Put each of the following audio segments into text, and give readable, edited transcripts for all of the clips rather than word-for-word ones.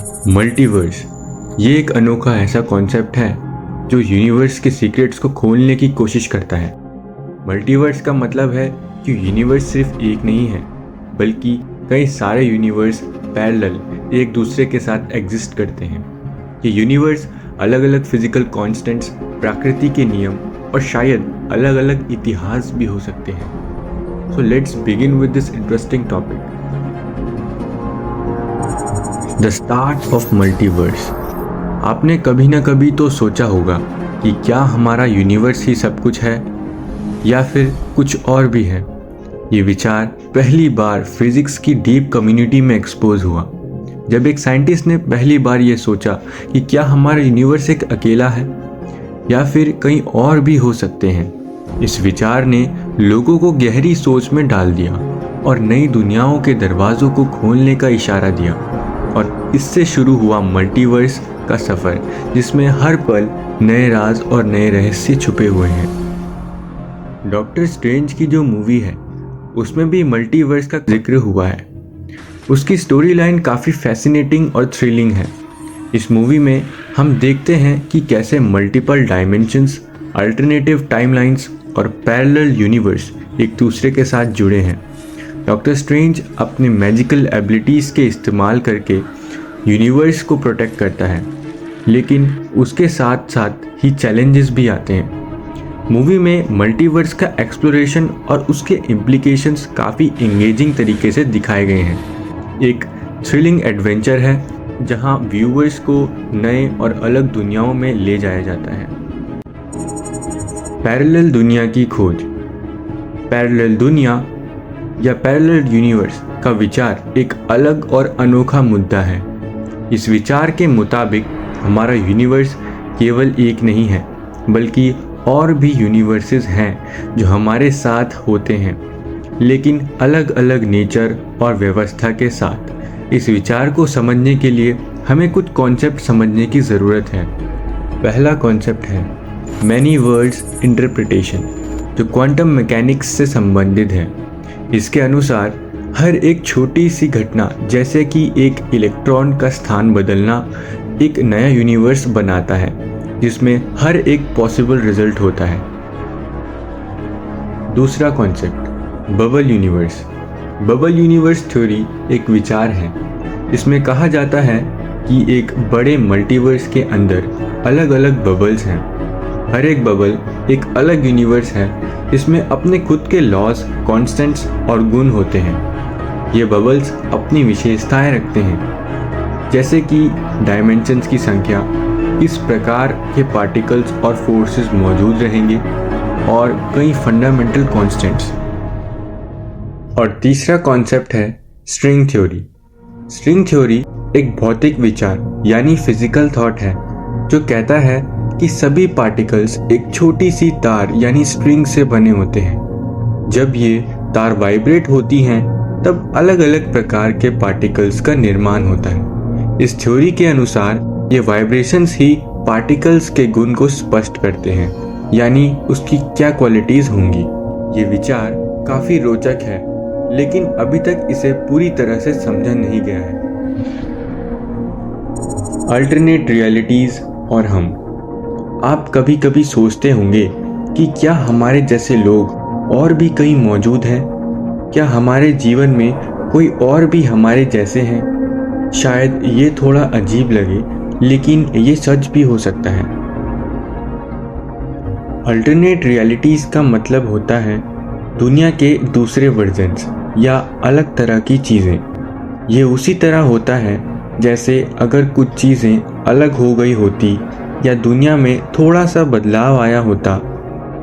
Multiverse ये एक अनोखा ऐसा कॉन्सेप्ट है जो यूनिवर्स के सीक्रेट्स को खोलने की कोशिश करता है। मल्टीवर्स का मतलब है कि यूनिवर्स सिर्फ एक नहीं है, बल्कि कई सारे यूनिवर्स पैरेलल एक दूसरे के साथ एग्जिस्ट करते हैं। ये यूनिवर्स अलग अलग फिजिकल कॉन्स्टेंट्स, प्रकृति के नियम और शायद अलग अलग इतिहास भी हो सकते हैं। So let's begin with this interesting topic, the start of multiverse. आपने कभी ना कभी तो सोचा होगा कि क्या हमारा यूनिवर्स ही सब कुछ है या फिर कुछ और भी है। ये विचार पहली बार फिजिक्स की डीप कम्युनिटी में एक्सपोज हुआ जब एक साइंटिस्ट ने पहली बार ये सोचा कि क्या हमारा यूनिवर्स एक अकेला है या फिर कहीं और भी हो सकते हैं। इस विचार ने लोगों को गहरी सोच में डाल दिया और नई दुनियाओं के दरवाजों को खोलने का इशारा दिया, और इससे शुरू हुआ मल्टीवर्स का सफ़र, जिसमें हर पल नए राज और नए रहस्य छुपे हुए हैं। डॉक्टर स्ट्रेंज की जो मूवी है उसमें भी मल्टीवर्स का जिक्र हुआ है। उसकी स्टोरी लाइन काफ़ी फैसिनेटिंग और थ्रिलिंग है। इस मूवी में हम देखते हैं कि कैसे मल्टीपल डायमेंशंस, अल्टरनेटिव टाइमलाइंस और पैरेलल यूनिवर्स एक दूसरे के साथ जुड़े हैं। डॉक्टर स्ट्रेंज अपने मैजिकल एबिलिटीज़ के इस्तेमाल करके यूनिवर्स को प्रोटेक्ट करता है, लेकिन उसके साथ साथ ही चैलेंजेस भी आते हैं। मूवी में मल्टीवर्स का एक्सप्लोरेशन और उसके इम्प्लीकेशंस काफ़ी एंगेजिंग तरीके से दिखाए गए हैं। एक थ्रिलिंग एडवेंचर है जहां व्यूअर्स को नए और अलग दुनियाओं में ले जाया जाता है। पैरेलल दुनिया की खोज। पैरेलल दुनिया या पैरेलल यूनिवर्स का विचार एक अलग और अनोखा मुद्दा है। इस विचार के मुताबिक हमारा यूनिवर्स केवल एक नहीं है, बल्कि और भी यूनिवर्सेस हैं जो हमारे साथ होते हैं, लेकिन अलग अलग नेचर और व्यवस्था के साथ। इस विचार को समझने के लिए हमें कुछ कॉन्सेप्ट समझने की ज़रूरत है। पहला कॉन्सेप्ट है मैनी वर्ल्ड्स इंटरप्रिटेशन, जो क्वांटम मैकेनिक्स से संबंधित है। इसके अनुसार हर एक छोटी सी घटना, जैसे कि एक इलेक्ट्रॉन का स्थान बदलना, एक नया यूनिवर्स बनाता है जिसमें हर एक पॉसिबल रिजल्ट होता है। दूसरा concept bubble universe. Bubble universe theory एक विचार है। इसमें कहा जाता है कि एक बड़े मल्टीवर्स के अंदर अलग अलग बबल्स हैं। हर एक बबल एक अलग यूनिवर्स है, इसमें अपने खुद के लॉज, कॉन्स्टेंट्स और गुण होते हैं। ये बबल्स अपनी विशेषताएं रखते हैं, जैसे कि डायमेंशंस की संख्या, किस प्रकार के पार्टिकल्स और फोर्सेस मौजूद रहेंगे, और कई फंडामेंटल कॉन्स्टेंट्स। और तीसरा कॉन्सेप्ट है स्ट्रिंग थ्योरी। स्ट्रिंग थ्योरी एक भौतिक विचार यानी फिजिकल थॉट है जो कहता है कि सभी पार्टिकल्स एक छोटी सी तार यानी स्ट्रिंग से बने होते हैं। जब ये तार वाइब्रेट होती हैं तब अलग अलग प्रकार के पार्टिकल्स का निर्माण होता है। इस थ्योरी के अनुसार ये वाइब्रेशंस ही पार्टिकल्स के गुण को स्पष्ट करते हैं, यानी उसकी क्या क्वालिटीज होंगी। ये विचार काफी रोचक है, लेकिन अभी तक इसे पूरी तरह से समझा नहीं गया है। अल्टरनेट रियलिटीज और हम। आप कभी कभी सोचते होंगे कि क्या हमारे जैसे लोग और भी कहीं मौजूद हैं? क्या हमारे जीवन में कोई और भी हमारे जैसे हैं? शायद ये थोड़ा अजीब लगे, लेकिन ये सच भी हो सकता है। अल्टरनेट रियलिटीज़ का मतलब होता है दुनिया के दूसरे वर्जन्स या अलग तरह की चीज़ें। ये उसी तरह होता है जैसे अगर कुछ चीज़ें अलग हो गई होती या दुनिया में थोड़ा सा बदलाव आया होता।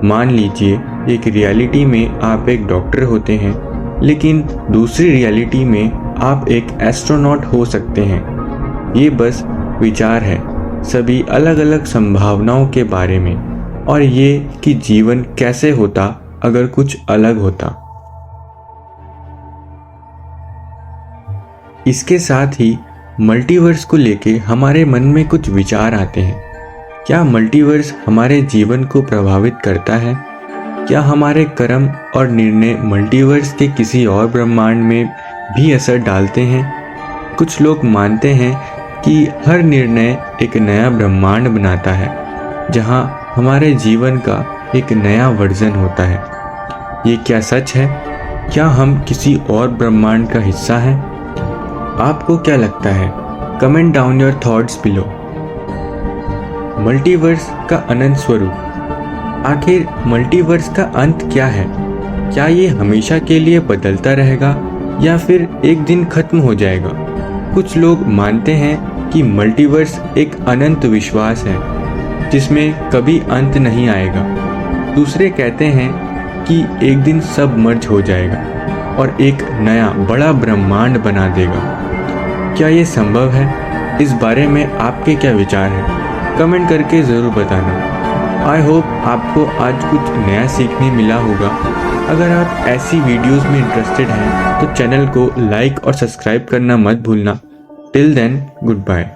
मान लीजिए एक रियलिटी में आप एक डॉक्टर होते हैं, लेकिन दूसरी रियलिटी में आप एक एस्ट्रोनॉट हो सकते हैं। ये बस विचार है, सभी अलग अलग संभावनाओं के बारे में, और ये कि जीवन कैसे होता अगर कुछ अलग होता। इसके साथ ही मल्टीवर्स को लेके हमारे मन में कुछ विचार आते हैं। क्या मल्टीवर्स हमारे जीवन को प्रभावित करता है? क्या हमारे कर्म और निर्णय मल्टीवर्स के किसी और ब्रह्मांड में भी असर डालते हैं? कुछ लोग मानते हैं कि हर निर्णय एक नया ब्रह्मांड बनाता है, जहां हमारे जीवन का एक नया वर्जन होता है। ये क्या सच है? क्या हम किसी और ब्रह्मांड का हिस्सा हैं? आपको क्या लगता है? Comment down your thoughts below. Multiverse का अनंत स्वरूप। आखिर मल्टीवर्स का अंत क्या है? क्या ये हमेशा के लिए बदलता रहेगा या फिर एक दिन खत्म हो जाएगा? कुछ लोग मानते हैं कि मल्टीवर्स एक अनंत विश्वास है जिसमें कभी अंत नहीं आएगा। दूसरे कहते हैं कि एक दिन सब मर्ज हो जाएगा और एक नया बड़ा ब्रह्मांड बना देगा। क्या ये संभव है? इस बारे में आपके क्या विचार हैं? कमेंट करके ज़रूर बताना। आई होप आपको आज कुछ नया सीखने मिला होगा। अगर आप ऐसी वीडियोस में इंटरेस्टेड हैं तो चैनल को लाइक और सब्सक्राइब करना मत भूलना। Till then, good bye.